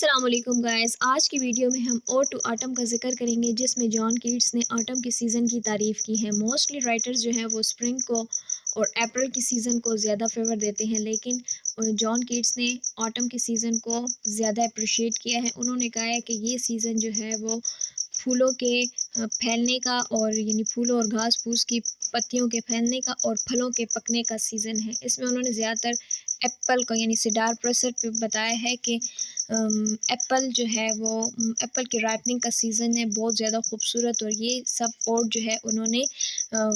السلام علیکم گائز، آج کی ویڈیو میں ہم اوڈ ٹو آٹم کا ذکر کریں گے، جس میں جان کیٹس نے آٹم کے سیزن کی تعریف کی ہے۔ موسٹلی رائٹرز جو ہیں وہ اسپرنگ کو اور اپریل کی سیزن کو زیادہ فیور دیتے ہیں، لیکن جان کیٹس نے آٹم کے سیزن کو زیادہ اپریشیٹ کیا ہے۔ انہوں نے کہا ہے کہ یہ سیزن جو ہے وہ پھولوں کے پھیلنے کا اور یعنی پھولوں اور گھاس پھوس کی پتیوں کے پھیلنے کا اور پھلوں کے پکنے کا سیزن ہے۔ اس میں انہوں نے زیادہ تر ایپل کو یعنی سیڈار پروسیس پہ بتایا ہے کہ ایپل جو ہے وہ ایپل کی رائپننگ کا سیزن ہے، بہت زیادہ خوبصورت۔ اور یہ سب اوڈ جو ہے انہوں نے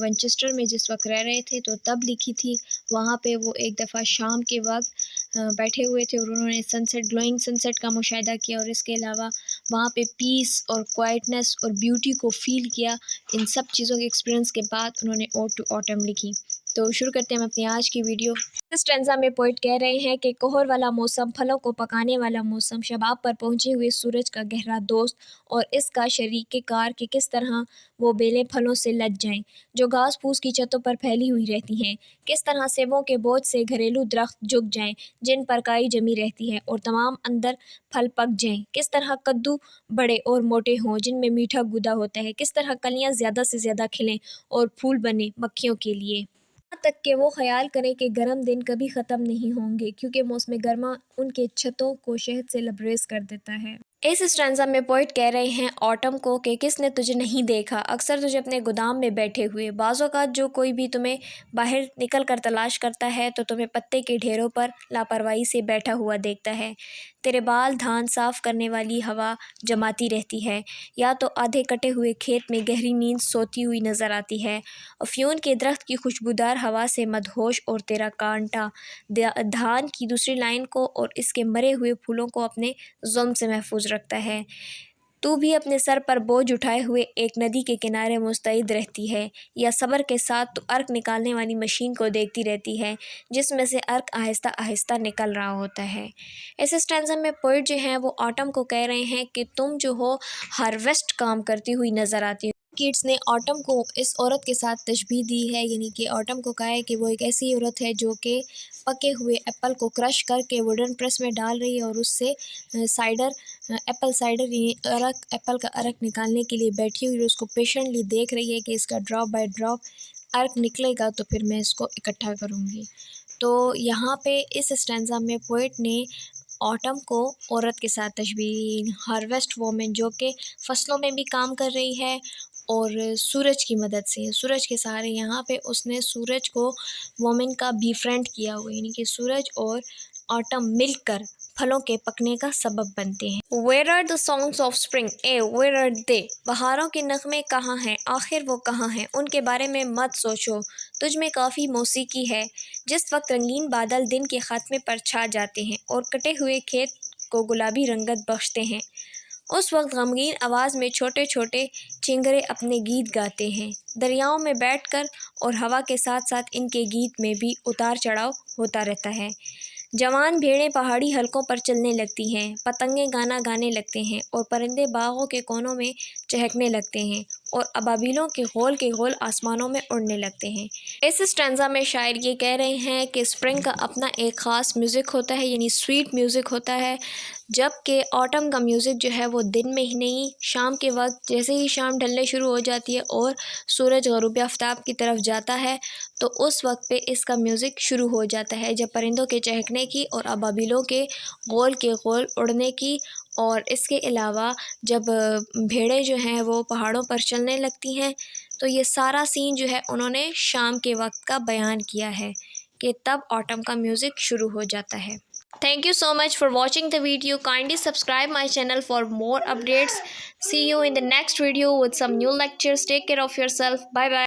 ونچسٹر میں جس وقت رہ رہے تھے تو تب لکھی تھی۔ وہاں پہ وہ ایک دفعہ شام کے وقت بیٹھے ہوئے تھے اور انہوں نے گلوئنگ سن سیٹ کا مشاہدہ کیا، اور اس کے علاوہ وہاں پہ پیس اور کوائٹنس اور بیوٹی کو فیل کیا۔ ان سب چیزوں کے ایکسپیرینس کے بعد انہوں نے اوڈ ٹو آٹم لکھی۔ تو شروع کرتے ہیں ہم اپنی آج کی ویڈیو۔ اس اسٹینزا میں پوئٹ کہہ رہے ہیں کہ کہر والا موسم، پھلوں کو پکانے والا موسم، شباب پر پہنچے ہوئے سورج کا گہرا دوست اور اس کا شریک کار کہ کس طرح وہ بیلیں پھلوں سے لد جائیں جو گھاس پھوس کی چھتوں پر پھیلی ہوئی رہتی ہیں، کس طرح سیبوں کے بوجھ سے گھریلو درخت جھک جائیں جن پر کائی جمی رہتی ہے اور تمام اندر پھل پک جائیں، کس طرح کدو بڑے اور موٹے ہوں جن میں میٹھا گودا ہوتا ہے، کس طرح کلیاں زیادہ سے زیادہ کھلیں اور پھول بنے مکھیوں کے لیے، یہاں تک کہ وہ خیال کریں کہ گرم دن کبھی ختم نہیں ہوں گے کیونکہ موسم گرما ان کے چھتوں کو شہد سے لبریز کر دیتا ہے۔ اس اسٹینزا میں پوئٹ کہہ رہے ہیں آٹم کو کہ کس نے تجھے نہیں دیکھا، اکثر تجھے اپنے گودام میں بیٹھے ہوئے، بعض اوقات جو کوئی بھی تمہیں باہر نکل کر تلاش کرتا ہے تو تمہیں پتے کے ڈھیروں پر لاپرواہی سے بیٹھا ہوا دیکھتا ہے، تیرے بال دھان صاف کرنے والی ہوا جماتی رہتی ہے، یا تو آدھے کٹے ہوئے کھیت میں گہری نیند سوتی ہوئی نظر آتی ہے، افیون کے درخت کی خوشبودار ہوا سے مدہوش، اور تیرا کانٹا دھان کی دوسری لائن کو اور اس کے مرے ہوئے پھولوں کو اپنے ظلم سے محفوظ رکھتا ہے۔ تو بھی اپنے سر پر بوجھ اٹھائے ہوئے ایک ندی کے کنارے مستعد رہتی ہے، یا صبر کے ساتھ تو ارک نکالنے والی مشین کو دیکھتی رہتی ہے جس میں سے ارک آہستہ آہستہ نکل رہا ہوتا ہے۔ اس اسٹینزا میں پوئٹ جو ہیں وہ آٹم کو کہہ رہے ہیں کہ تم جو ہو ہارویسٹ کام کرتی ہوئی نظر آتی ہو۔ کیٹس نے آٹم کو اس عورت کے ساتھ تشبیہ دی ہے، یعنی کہ آٹم کو کہا ہے کہ وہ ایک ایسی عورت ہے جو کہ پکے ہوئے ایپل کو کرش کر کے ووڈن پریس میں ڈال رہی ہے اور اس سے ایپل سائڈر یعنی ایپل کا ارک نکالنے کے لیے بیٹھی ہوئی، اس کو پیشنٹلی دیکھ رہی ہے کہ اس کا ڈراپ بائی ڈراپ ارک نکلے گا تو پھر میں اس کو اکٹھا کروں گی۔ تو یہاں پہ اس اسٹینزا میں پوئٹ نے آٹم کو عورت کے ساتھ تشبیہ، ہارویسٹ وومن جو کہ فصلوں میں بھی کام کر رہی ہے اور سورج کی مدد سے، سورج کے سہارے، یہاں پہ اس نے سورج کو وومن کا بی فرینڈ کیا ہوا، یعنی کہ سورج اور آٹم مل کر پھلوں کے پکنے کا سبب بنتے ہیں۔ Where are the songs of spring? Where are they? بہاروں کے نغمے کہاں ہیں؟ آخر وہ کہاں ہیں؟ ان کے بارے میں مت سوچو، تجھ میں کافی موسیقی ہے۔ جس وقت رنگین بادل دن کے خاتمے پر چھا جاتے ہیں اور کٹے ہوئے کھیت کو گلابی رنگت بخشتے ہیں، اس وقت غمگین آواز میں چھوٹے چھوٹے چنگرے اپنے گیت گاتے ہیں، دریاؤں میں بیٹھ کر، اور ہوا کے ساتھ ساتھ ان کے گیت میں بھی اتار چڑھاؤ ہوتا رہتا ہے۔ جوان بھیڑیں پہاڑی حلقوں پر چلنے لگتی ہیں، پتنگے گانا گانے لگتے ہیں اور پرندے باغوں کے کونوں میں چہکنے لگتے ہیں اور ابابیلوں کے غول آسمانوں میں اڑنے لگتے ہیں۔ اس اسٹینزا میں شاعر یہ کہہ رہے ہیں کہ اسپرنگ کا اپنا ایک خاص میوزک ہوتا ہے، یعنی سویٹ میوزک ہوتا ہے، جبکہ آٹم کا میوزک جو ہے وہ دن میں ہی نہیں، شام کے وقت جیسے ہی شام ڈھلنے شروع ہو جاتی ہے اور سورج غروب آفتاب کی طرف جاتا ہے تو اس وقت پہ اس کا میوزک شروع ہو جاتا ہے، جب پرندوں کے چہکنے کی اور ابابیلوں کے غول اڑنے کی، اور اس کے علاوہ جب بھیڑیں جو ہیں وہ پہاڑوں پر چلنے لگتی ہیں، تو یہ سارا سین جو ہے انہوں نے شام کے وقت کا بیان کیا ہے کہ تب آٹم کا میوزک شروع ہو جاتا ہے۔ Thank you so much for watching the video. Kindly subscribe my channel for more updates. See you in the next video with some new lectures. Take care of yourself. Bye bye.